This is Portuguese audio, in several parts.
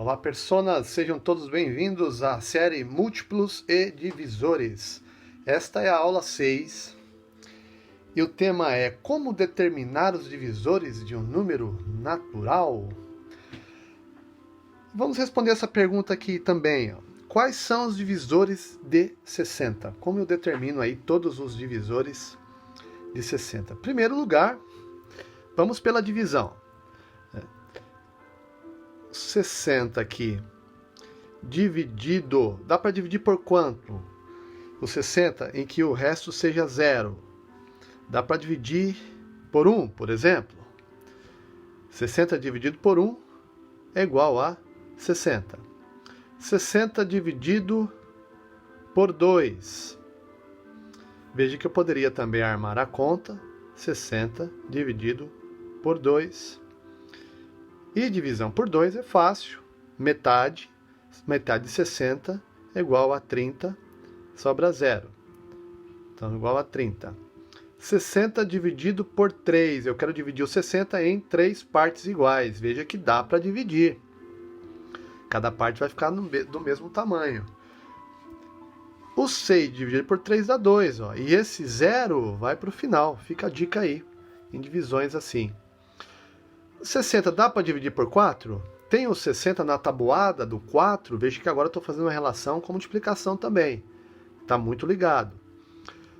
Olá, personas! Sejam todos bem-vindos à série Múltiplos e Divisores. Esta é a aula 6 e o tema é como determinar os divisores de um número natural. Vamos responder essa pergunta aqui também. Quais são os divisores de 60? Como eu determino aí todos os divisores de 60? Em primeiro lugar, vamos pela divisão. 60 aqui, dividido, dá para dividir por quanto? O 60 em que o resto seja zero. Dá para dividir por 1, por exemplo. 60 dividido por 1 é igual a 60. 60 dividido por 2. Veja que eu poderia também armar a conta. 60 dividido por 2. E divisão por 2 é fácil. Metade de 60 é igual a 30, sobra 0. Então, igual a 30. 60 dividido por 3. Eu quero dividir o 60 em 3 partes iguais. Veja que dá para dividir. Cada parte vai ficar do mesmo tamanho. O 6 dividido por 3 dá 2. Ó. E esse 0 vai para o final. Fica a dica aí, em divisões assim. 60 dá para dividir por 4? Tem o 60 na tabuada do 4? Veja que agora eu estou fazendo uma relação com multiplicação também. Está muito ligado.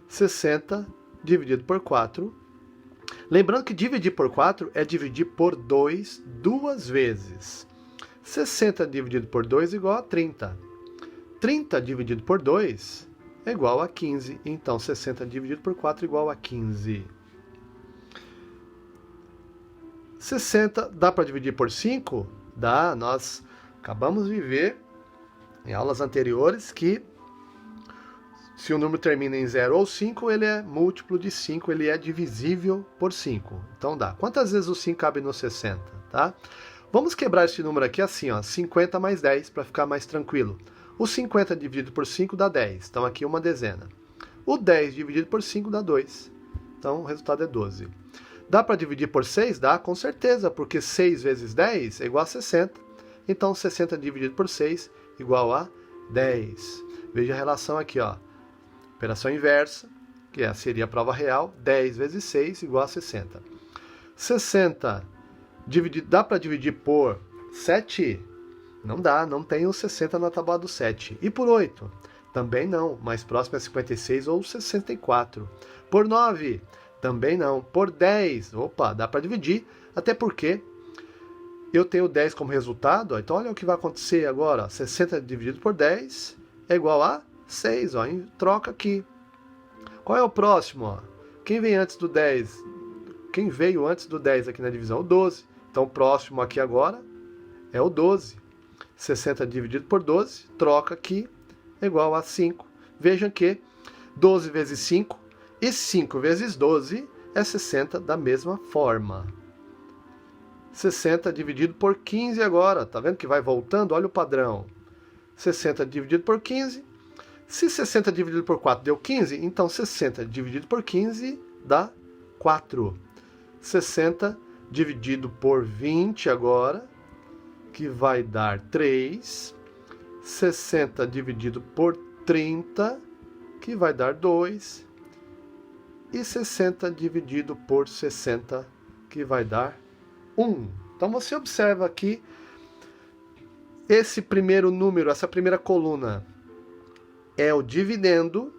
60 dividido por 4. Lembrando que dividir por 4 é dividir por 2 duas vezes. 60 dividido por 2 é igual a 30. 30 dividido por 2 é igual a 15. Então, 60 dividido por 4 é igual a 15. 60 dá para dividir por 5? Dá, nós acabamos de ver em aulas anteriores que se o número termina em 0 ou 5, ele é múltiplo de 5, ele é divisível por 5. Então dá. Quantas vezes o 5 cabe no 60? Tá? Vamos quebrar esse número aqui assim, ó, 50 mais 10, para ficar mais tranquilo. O 50 dividido por 5 dá 10, então aqui uma dezena. O 10 dividido por 5 dá 2, então o resultado é 12. Dá para dividir por 6? Dá, com certeza, porque 6 vezes 10 é igual a 60. Então, 60 dividido por 6 igual a 10. Veja a relação aqui, ó. Operação inversa, que seria a prova real. 10 vezes 6 igual a 60. 60 dá para dividir por 7? Não dá, não tem o 60 na tábua do 7. E por 8? Também não, mais próximo é 56 ou 64. Por 9? Também não. Por 10, opa, dá para dividir, até porque eu tenho 10 como resultado, ó, então olha o que vai acontecer agora, ó, 60 dividido por 10 é igual a 6, ó, troca aqui. Qual é o próximo? Ó? Quem vem antes do 10? Quem veio antes do 10 aqui na divisão? O 12. Então o próximo aqui agora é o 12. 60 dividido por 12, troca aqui, é igual a 5. Vejam que 12 vezes 5 e 5 vezes 12 é 60 da mesma forma. 60 dividido por 15 agora. Tá vendo que vai voltando? Olha o padrão. 60 dividido por 15. Se 60 dividido por 4 deu 15, então 60 dividido por 15 dá 4. 60 dividido por 20 agora, que vai dar 3. 60 dividido por 30, que vai dar 2. E 60 dividido por 60, que vai dar 1. Então você observa aqui, esse primeiro número, essa primeira coluna é o dividendo,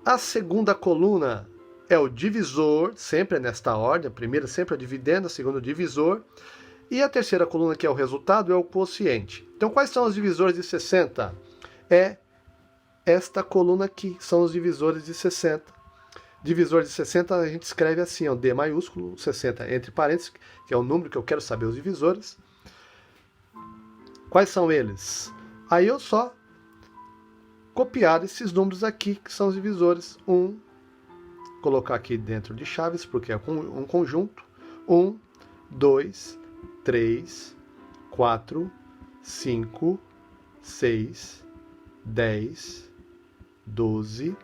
a segunda coluna é o divisor, sempre nesta ordem, a primeira sempre é o dividendo, a segunda é o divisor, e a terceira coluna, que é o resultado, é o quociente. Então quais são os divisores de 60? É esta coluna aqui, são os divisores de 60. Divisor de 60 a gente escreve assim, ó, D maiúsculo, 60 entre parênteses, que é o número que eu quero saber os divisores. Quais são eles? Aí eu só copiar esses números aqui, que são os divisores. 1, colocar aqui dentro de chaves, porque é um conjunto. 1, 2, 3, 4, 5, 6, 10, 12,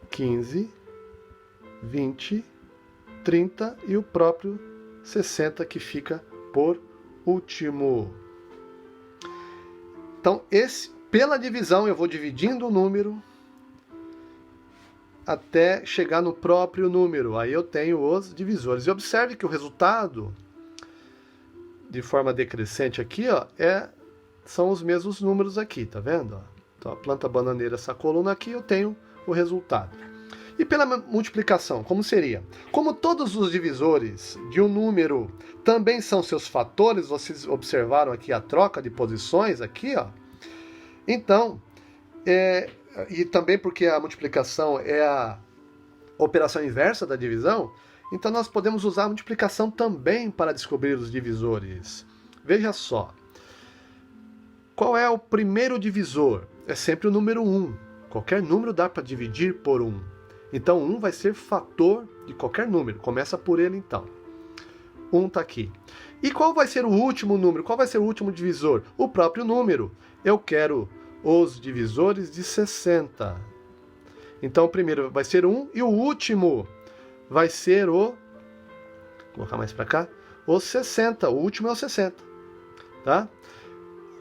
15, 20, 30 e o próprio 60 que fica por último. Então, pela divisão, eu vou dividindo o número até chegar no próprio número. Aí eu tenho os divisores. E observe que o resultado, de forma decrescente aqui, ó, são os mesmos números aqui, tá vendo? Então, a planta bananeira, essa coluna aqui, eu tenho o resultado. E pela multiplicação, como seria? Como todos os divisores de um número também são seus fatores, vocês observaram aqui a troca de posições aqui, ó. Então, e também porque a multiplicação é a operação inversa da divisão, então nós podemos usar a multiplicação também para descobrir os divisores. Veja só. Qual é o primeiro divisor? É sempre o número 1. Qualquer número dá para dividir por 1. Então 1 vai ser fator de qualquer número. Começa por ele então. 1 está aqui. E qual vai ser o último número? Qual vai ser o último divisor? O próprio número. Eu quero os divisores de 60. Então o primeiro vai ser 1 e o último vai ser o... Vou colocar mais para cá. O 60. O último é o 60. Tá?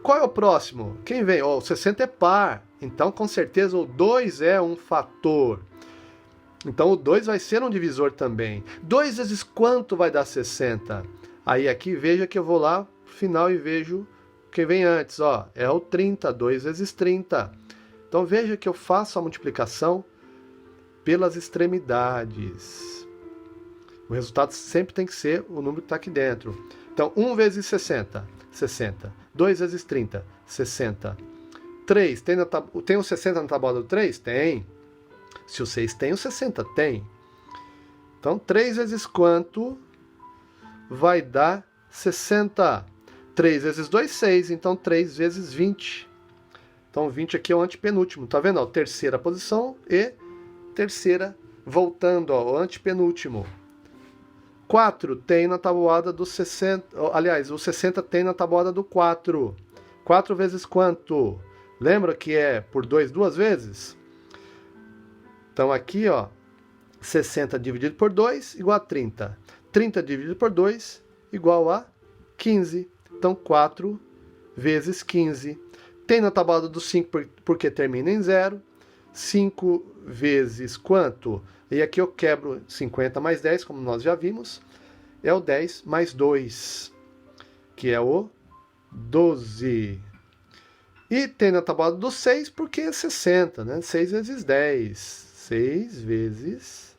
Qual é o próximo? Quem vem? O 60 é par. Então com certeza o 2 é um fator. Então o 2 vai ser um divisor também. 2 vezes quanto vai dar 60? Aí aqui veja que eu vou lá no final e vejo quem vem antes. Ó, é o 30, 2 vezes 30. Então veja que eu faço a multiplicação pelas extremidades. O resultado sempre tem que ser o número que está aqui dentro. Então 1 vezes 60, 60. 2 vezes 30, 60. 3, tem o 60 na tabuada do 3? Tem. Se o 6 tem, o 60 tem. Então, 3 vezes quanto vai dar 60? 3 vezes 2, 6. Então, 3 vezes 20. Então, 20 aqui é o antepenúltimo. Tá vendo? Ó, terceira posição e terceira voltando. Ó, o antepenúltimo. 4 tem na tabuada do 60. Aliás, o 60 tem na tabuada do 4. 4 vezes quanto? Lembra que é por 2 duas vezes? Então aqui, ó, 60 dividido por 2 igual a 30. 30 dividido por 2 igual a 15. Então 4 vezes 15. Tem na tabuada do 5 porque termina em 0. 5 vezes quanto? E aqui eu quebro 50 mais 10, como nós já vimos. É o 10 mais 2, que é o 12. E tem na tabuada do 6 porque é 60, né? 6 vezes 10. 6 vezes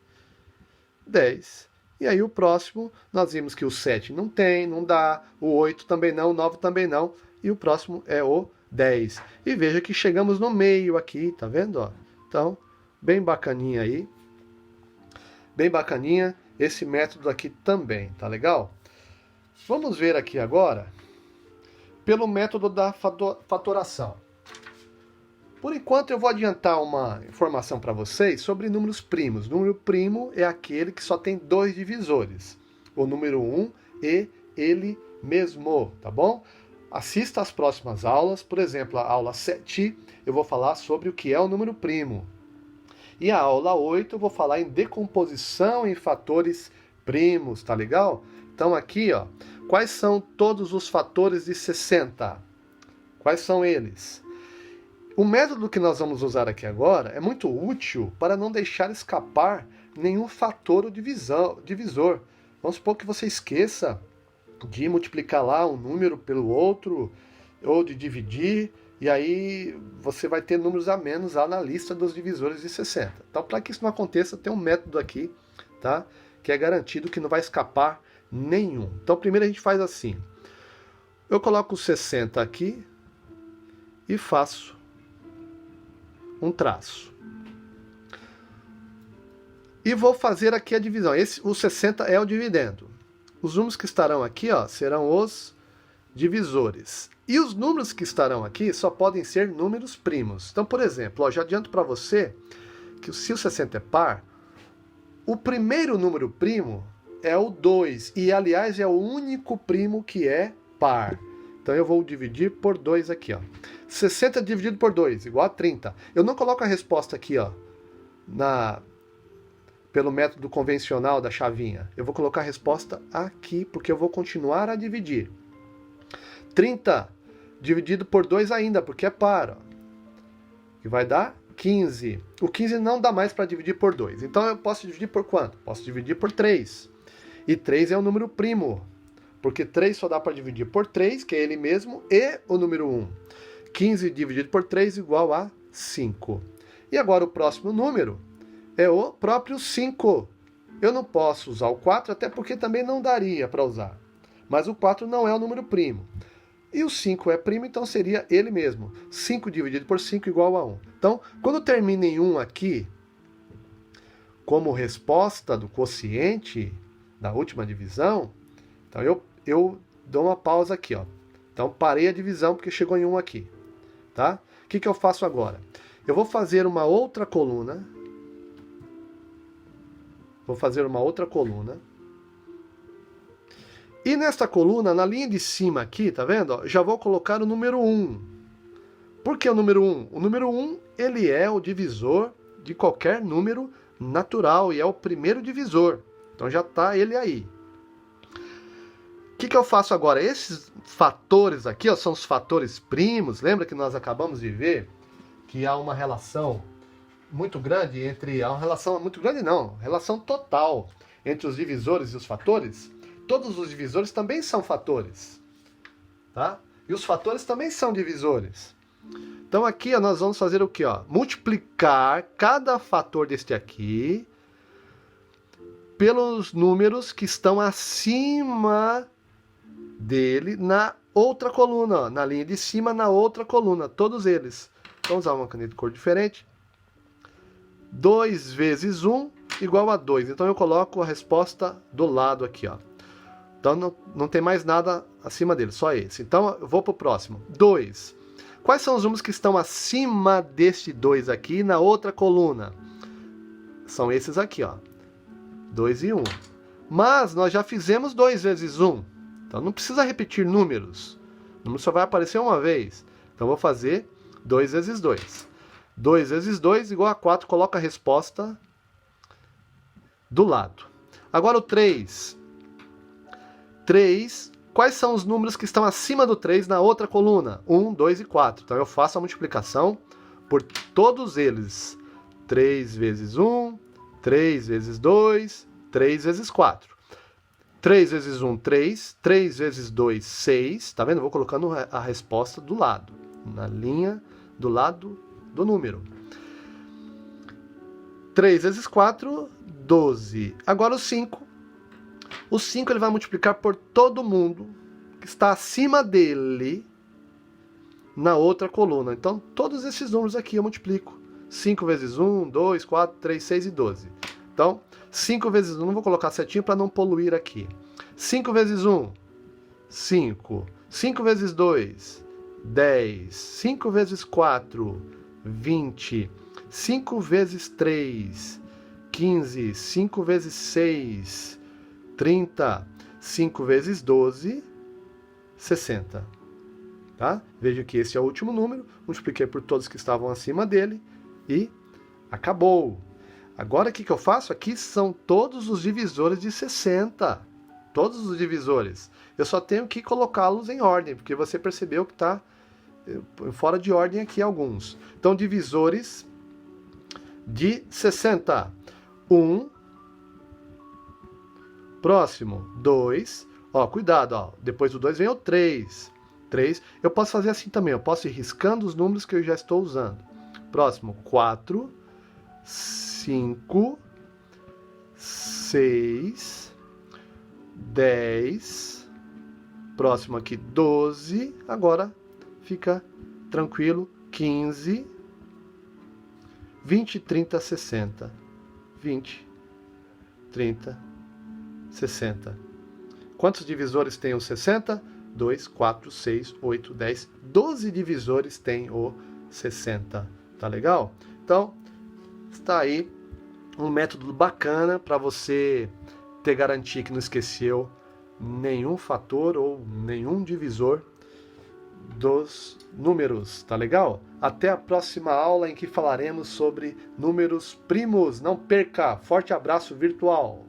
10. E aí o próximo, nós vimos que o 7 não tem, não dá. O 8 também não, o 9 também não. E o próximo é o 10. E veja que chegamos no meio aqui, tá vendo? Ó? Então, bem bacaninha aí. Bem bacaninha esse método aqui também, tá legal? Vamos ver aqui agora pelo método da fatoração. Por enquanto eu vou adiantar uma informação para vocês sobre números primos. Número primo é aquele que só tem 2 divisores. O número 1 e ele mesmo, tá bom? Assista às próximas aulas. Por exemplo, a aula 7 eu vou falar sobre o que é o número primo. E a aula 8 eu vou falar em decomposição em fatores primos, tá legal? Então aqui, ó, quais são todos os fatores de 60? Quais são eles? O método que nós vamos usar aqui agora é muito útil para não deixar escapar nenhum fator ou divisor. Vamos supor que você esqueça de multiplicar lá um número pelo outro, ou de dividir, e aí você vai ter números a menos lá na lista dos divisores de 60. Então, para que isso não aconteça, tem um método aqui, tá? Que é garantido que não vai escapar nenhum. Então, primeiro a gente faz assim. Eu coloco o 60 aqui e faço um traço. E vou fazer aqui a divisão. O 60 é o dividendo. Os números que estarão aqui, ó, serão os divisores. E os números que estarão aqui só podem ser números primos. Então, por exemplo, ó, já adianto para você que se o 60 é par, o primeiro número primo é o 2. E, aliás, é o único primo que é par. Então, eu vou dividir por 2 aqui, ó. 60 dividido por 2, igual a 30. Eu não coloco a resposta aqui, ó, pelo método convencional da chavinha. Eu vou colocar a resposta aqui, porque eu vou continuar a dividir. 30 dividido por 2 ainda, porque é par, ó, que vai dar 15. O 15 não dá mais para dividir por 2. Então eu posso dividir por quanto? Posso dividir por 3. E 3 é um número primo, porque 3 só dá para dividir por 3, que é ele mesmo, e o número 1. 15 dividido por 3 igual a 5. E agora o próximo número é o próprio 5. Eu não posso usar o 4, até porque também não daria para usar. Mas o 4 não é o número primo. E o 5 é primo, então seria ele mesmo. 5 dividido por 5 igual a 1. Então, quando termina em 1 aqui, como resposta do quociente da última divisão, então eu dou uma pausa aqui, ó. Então parei a divisão porque chegou em 1 aqui, tá? O que eu faço agora? Eu vou fazer uma outra coluna. E nesta coluna, na linha de cima aqui, tá vendo? Ó, já vou colocar o número 1. Por que o número 1? O número 1, ele é o divisor de qualquer número natural e é o primeiro divisor. Então já está ele aí. O que eu faço agora? Esses fatores aqui, ó, são os fatores primos. Lembra que nós acabamos de ver que há uma relação muito grande entre... Há uma relação muito grande não, relação total entre os divisores e os fatores. Todos os divisores também são fatores, tá? E os fatores também são divisores. Então aqui ó, nós vamos fazer o quê? Ó? Multiplicar cada fator deste aqui pelos números que estão acima dele na outra coluna, ó, na linha de cima, na outra coluna, todos eles. Vamos usar uma caneta de cor diferente. 2 vezes 1 igual a 2. Então eu coloco a resposta do lado aqui, ó. Então não tem mais nada acima dele, só esse. Então eu vou para o próximo. 2. Quais são os números que estão acima deste 2 aqui na outra coluna? São esses aqui, ó. 2 e 1. Mas nós já fizemos 2 vezes 1. Então não precisa repetir números. O número só vai aparecer uma vez. Então eu vou fazer 2 vezes 2. 2 vezes 2 igual a 4. Coloca a resposta do lado. Agora o 3. 3, quais são os números que estão acima do 3 na outra coluna? 1, 2 e 4. Então eu faço a multiplicação por todos eles. 3 vezes 1, 3 vezes 2, 3 vezes 4. 3 vezes 1, 3. 3 vezes 2, 6. Tá vendo? Vou colocando a resposta do lado. Na linha do lado do número. 3 vezes 4, 12. Agora o 5. O 5 ele vai multiplicar por todo mundo que está acima dele na outra coluna. Então, todos esses números aqui eu multiplico. 5 vezes 1, 2, 4, 3, 6 e 12. Então, 5 vezes 1, não vou colocar setinho para não poluir aqui. 5 vezes 1, 5. 5 vezes 2, 10. 5 vezes 4, 20. 5 vezes 3, 15. 5 vezes 6, 30, 5 vezes 12, 60. Tá? Veja que esse é o último número, multipliquei por todos que estavam acima dele e acabou. Agora o que eu faço? Aqui são todos os divisores de 60. Todos os divisores. Eu só tenho que colocá-los em ordem, porque você percebeu que está fora de ordem aqui alguns. Então, divisores de 60. 1. Próximo, 2. Ó, cuidado, ó. Depois do 2 vem o 3. 3. Eu posso fazer assim também. Eu posso ir riscando os números que eu já estou usando. Próximo, 4. 5. 6. 10. Próximo aqui, 12. Agora fica tranquilo. 15. 20, 30, 60. 20, 30, 60. Quantos divisores tem o 60? 2, 4, 6, 8, 10, 12 divisores tem o 60. Tá legal? Então, está aí um método bacana para você ter garantia que não esqueceu nenhum fator ou nenhum divisor dos números. Tá legal? Até a próxima aula em que falaremos sobre números primos. Não perca! Forte abraço virtual!